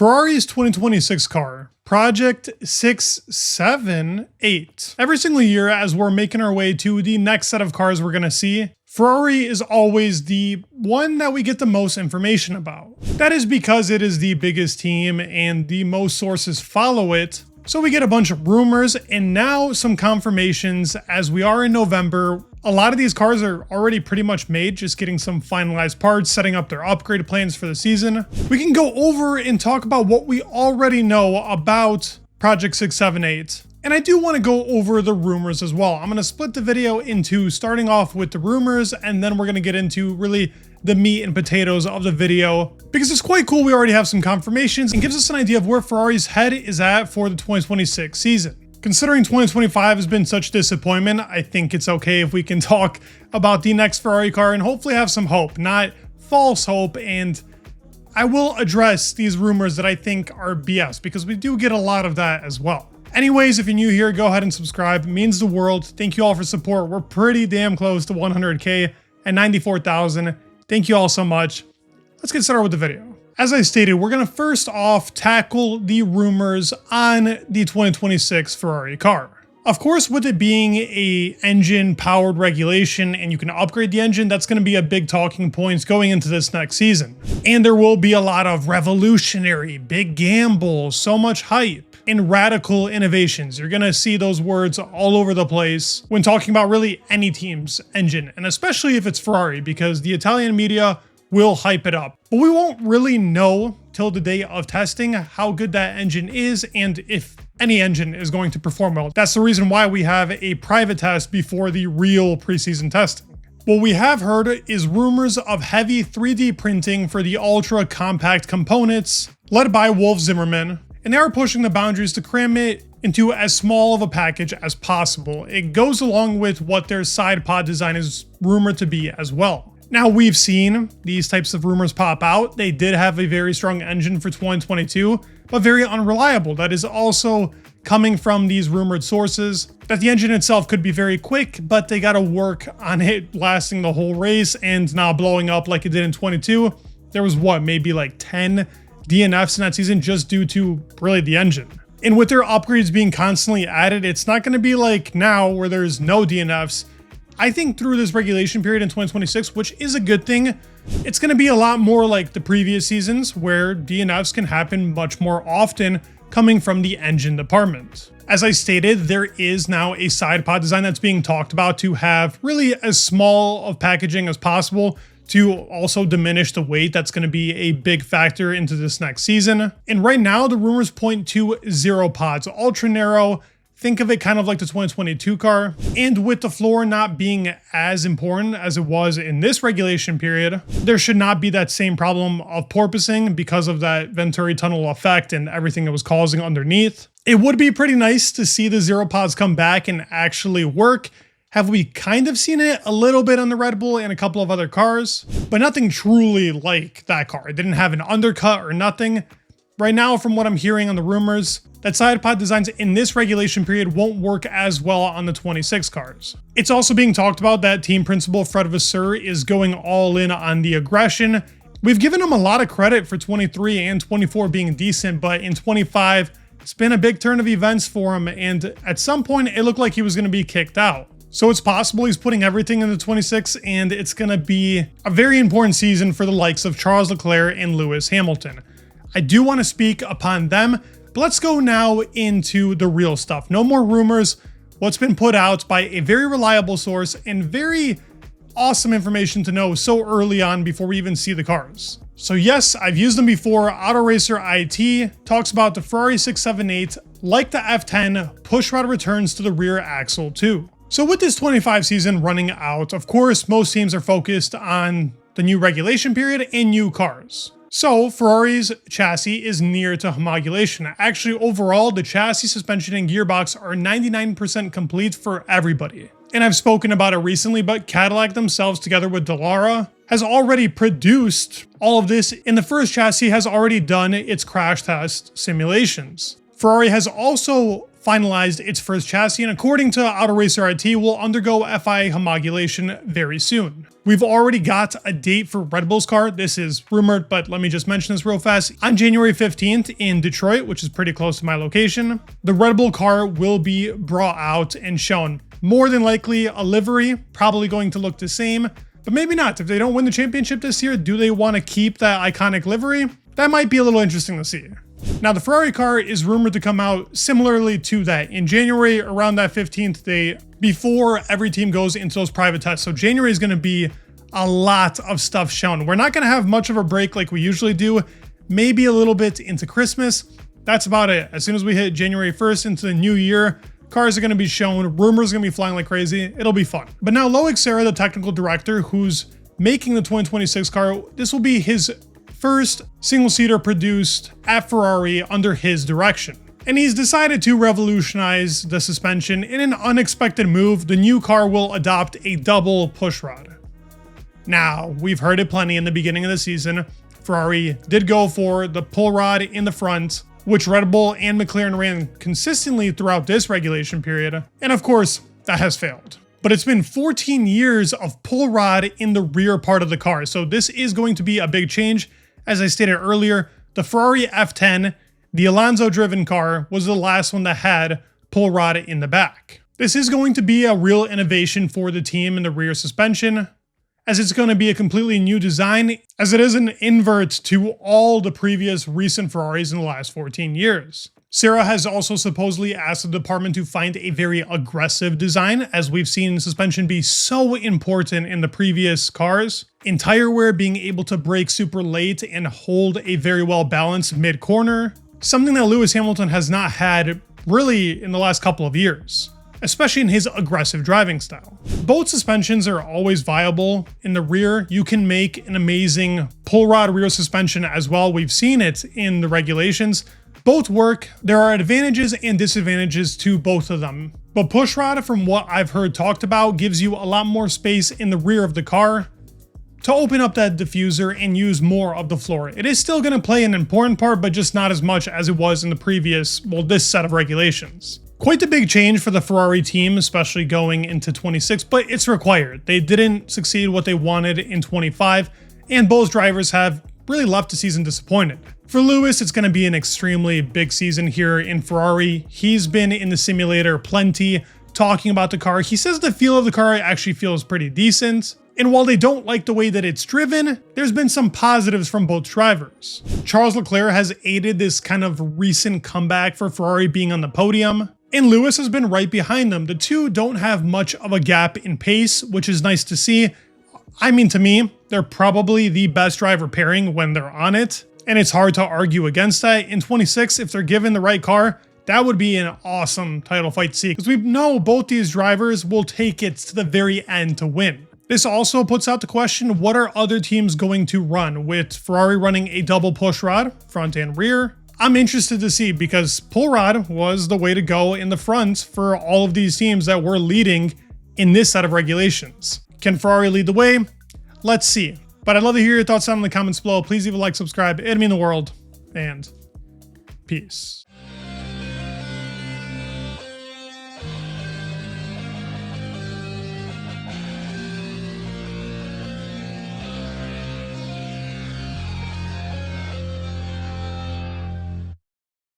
Ferrari's 2026 car, Project 678. Every single year as we're making our way to the next set of cars we're gonna see, Ferrari is always the one that we get the most information about. That is because it is the biggest team and the most sources follow it. So we get a bunch of rumors and now some confirmations as we are in November. A lot of these cars are already pretty much made, just getting some finalized parts, setting up their upgrade plans for the season. We can go over and talk about what we already know about Project 678. And I do want to go over the rumors as well. I'm going to split the video into starting off with the rumors, and then we're going to get into really the meat and potatoes of the video, because it's quite cool. We already have some confirmations and gives us an idea of where Ferrari's head is at for the 2026 season. Considering 2025 has been such disappointment, I think it's okay if we can talk about the next Ferrari car and hopefully have some hope, not false hope. And I will address these rumors that I think are BS, because we do get a lot of that as well. Anyways, if you're new here, go ahead and subscribe. It means the world. Thank you all for support. We're pretty damn close to 100K at 94,000. Thank you all so much. Let's get started with the video. As I stated, we're going to first off tackle the rumors on the 2026 Ferrari car. Of course, with it being a engine powered regulation and you can upgrade the engine, that's going to be a big talking point going into this next season. And there will be a lot of revolutionary, big gambles, so much hype, and radical innovations. You're going to see those words all over the place when talking about really any team's engine, and especially if it's Ferrari, because the Italian media will hype it up. But we won't really know till the day of testing how good that engine is and if any engine is going to perform well. That's the reason why we have a private test before the real preseason testing. What we have heard is rumors of heavy 3D printing for the ultra compact components led by Wolf Zimmerman, and they are pushing the boundaries to cram it into as small of a package as possible. It goes along with what their side pod design is rumored to be as well. Now, we've seen these types of rumors pop out. They did have a very strong engine for 2022, but very unreliable. That is also coming from these rumored sources, that the engine itself could be very quick, but they got to work on it lasting the whole race and not blowing up like it did in 22. There was maybe like 10 DNFs in that season just due to really the engine. And with their upgrades being constantly added, it's not going to be like now where there's no DNFs. I think through this regulation period in 2026, which is a good thing, it's going to be a lot more like the previous seasons where DNFs can happen much more often coming from the engine department. As I stated, there is now a side pod design that's being talked about to have really as small of packaging as possible to also diminish the weight. That's going to be a big factor into this next season. And right now, the rumors point to zero pods, ultra narrow. Think of it kind of like the 2022 car. And with the floor not being as important as it was in this regulation period, there should not be that same problem of porpoising because of that Venturi tunnel effect and everything it was causing underneath. It would be pretty nice to see the zero pods come back and actually work. Have we kind of seen it a little bit on the Red Bull and a couple of other cars, but nothing truly like that car. It didn't have an undercut or nothing. Right now, from what I'm hearing on the rumors, that side pod designs in this regulation period won't work as well on the 26 cars. It's also being talked about that team principal Fred Vasseur is going all in on the aggression. We've given him a lot of credit for 23 and 24 being decent, but in 25, it's been a big turn of events for him, and at some point, it looked like he was going to be kicked out. So it's possible he's putting everything in the 26, and it's going to be a very important season for the likes of Charles Leclerc and Lewis Hamilton. I do want to speak upon them, but let's go now into the real stuff. No more rumors. What's been put out by a very reliable source and very awesome information to know so early on before we even see the cars. So yes, I've used them before. AutoRacer.it talks about the Ferrari 678, like the F10, push-rod returns to the rear axle too. So with this 25 season running out, of course, most teams are focused on the new regulation period and new cars. So Ferrari's chassis is near to homologation. Actually, overall, the chassis, suspension, and gearbox are 99% complete for everybody. And I've spoken about it recently, but Cadillac themselves, together with Dallara, has already produced all of this, and the first chassis has already done its crash test simulations. Ferrari has also finalized its first chassis, and according to AutoRacer.it, will undergo FIA homologation very soon. We've already got a date for Red Bull's car. This is rumored, but let me just mention this real fast. On January 15th in Detroit, which is pretty close to my location, the Red Bull car will be brought out and shown. More than likely a livery, probably going to look the same, but maybe not. If they don't win the championship this year, do they want to keep that iconic livery? That might be a little interesting to see. Now, the Ferrari car is rumored to come out similarly to that in January, around that 15th day, before every team goes into those private tests. So January is going to be a lot of stuff shown. We're not going to have much of a break like we usually do, maybe a little bit into Christmas. That's about it. As soon as we hit January 1st into the new year, cars are going to be shown, rumors are going to be flying like crazy. It'll be fun. But now Loic Serra, the technical director who's making the 2026 car, this will be his first single-seater produced at Ferrari under his direction. And he's decided to revolutionize the suspension in an unexpected move. The new car will adopt a double push rod. Now, we've heard it plenty in the beginning of the season. Ferrari did go for the pull rod in the front, which Red Bull and McLaren ran consistently throughout this regulation period. And of course, that has failed. But it's been 14 years of pull rod in the rear part of the car. So this is going to be a big change. As I stated earlier, the Ferrari F10, the Alonso-driven car, was the last one that had pull rod in the back. This is going to be a real innovation for the team in the rear suspension, as it's going to be a completely new design, as it is an invert to all the previous recent Ferraris in the last 14 years. Serra has also supposedly asked the department to find a very aggressive design, as we've seen suspension be so important in the previous cars. In tire wear, being able to brake super late and hold a very well balanced mid-corner, something that Lewis Hamilton has not had really in the last couple of years, especially in his aggressive driving style. Both suspensions are always viable. In the rear, you can make an amazing pull rod rear suspension as well. We've seen it in the regulations. Both work. There are advantages and disadvantages to both of them. But push rod, from what I've heard talked about, gives you a lot more space in the rear of the car to open up that diffuser and use more of the floor. It is still going to play an important part, but just not as much as it was in the previous, well, this set of regulations. Quite the big change for the Ferrari team, especially going into 26, but it's required. They didn't succeed what they wanted in 25, and both drivers have really left the season disappointed. For Lewis, it's going to be an extremely big season here in Ferrari. He's been in the simulator plenty, talking about the car. He says the feel of the car actually feels pretty decent. And while they don't like the way that it's driven, there's been some positives from both drivers. Charles Leclerc has aided this kind of recent comeback for Ferrari being on the podium, and Lewis has been right behind them. The two don't have much of a gap in pace, which is nice to see. I mean, to me, they're probably the best driver pairing when they're on it, and it's hard to argue against that. In 26, if they're given the right car, that would be an awesome title fight to see, because we know both these drivers will take it to the very end to win. This also puts out the question, what are other teams going to run, with Ferrari running a double push rod, front and rear? I'm interested to see, because pull rod was the way to go in the front for all of these teams that were leading in this set of regulations. Can Ferrari lead the way? Let's see. But I'd love to hear your thoughts down in the comments below. Please leave a like, subscribe, it'd mean the world, and peace.